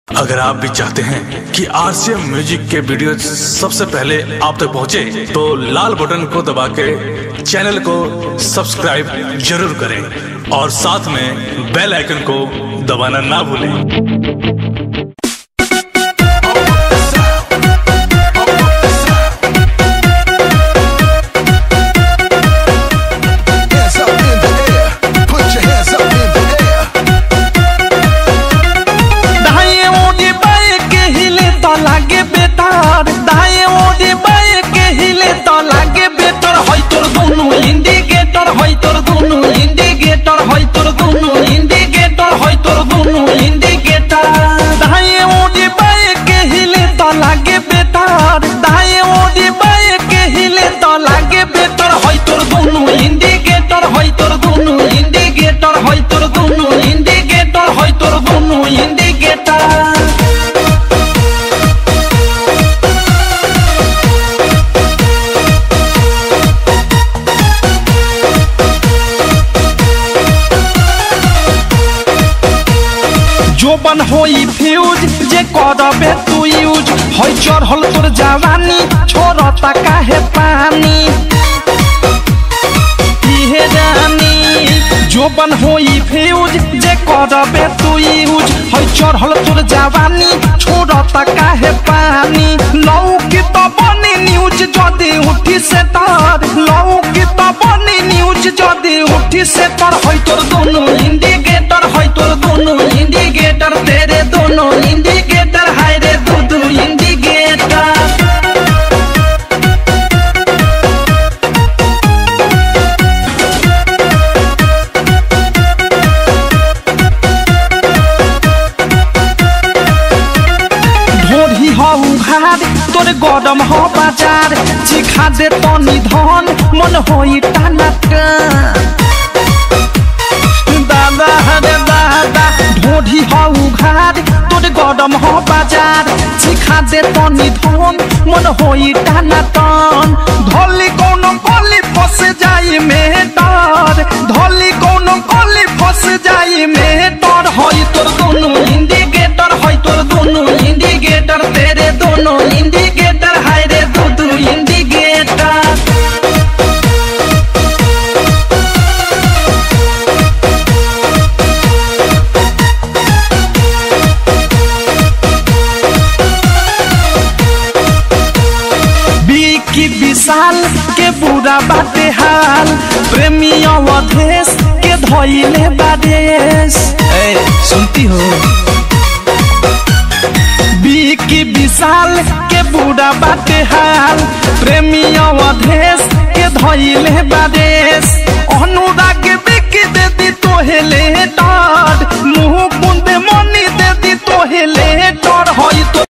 अगर आप भी चाहते हैं कि आरसीएम म्यूजिक के वीडियो सबसे पहले आप तक पहुंचे, तो लाल बटन को दबा के चैनल को सब्सक्राइब जरूर करें और साथ में बेल आइकन को दबाना ना भूलें। जोबन होई फ्यूज जे करबे तू यूज होई चढ़ल तोर जवानी छोड़ता काहे पानी इहे रानी। जोबन होई फ्यूज जे करबे तू यूज होई चढ़ल तोर जवानी छोड़ता काहे पानी। लौकी तो बनी न्यूज जदी उठी से तार, लौकी तो बनी न्यूज जदी उठी से तार। होई तोर दोनों इंडिकेटर, होई तोर दोनों इंडिकेटर, तेरे दोनों इंडिकेटर, हाय रे दो इंडिकेटर। ढोरी हो उघार तोरे गरम हो बाजार, चिखा दे तनी धन मन होई टाना दादा रे दादा। ढोरी हो उघार तोरे गरम हो बाजार, चिखा दे तनी धन मन होई टाना टन। धोली कोनो गली फंस जाई में डर, धोली कोनो गली फंस जाई में डर। होई तोर दोनों इंडिकेटर, होई तोर दोनों इंडिकेटर, तेरे दोनों इंडिकेटर, हाय रे दो इंडिकेटर। की विशाल के बुरा बाटे हाल, प्रेमी अवधेश के धोइले बादेश। सुनती हो की विशाल के बुरा बाटे हाल, प्रेमी अवधेश के धोइले बादेश। अनुराग बिक दे दी तोहेले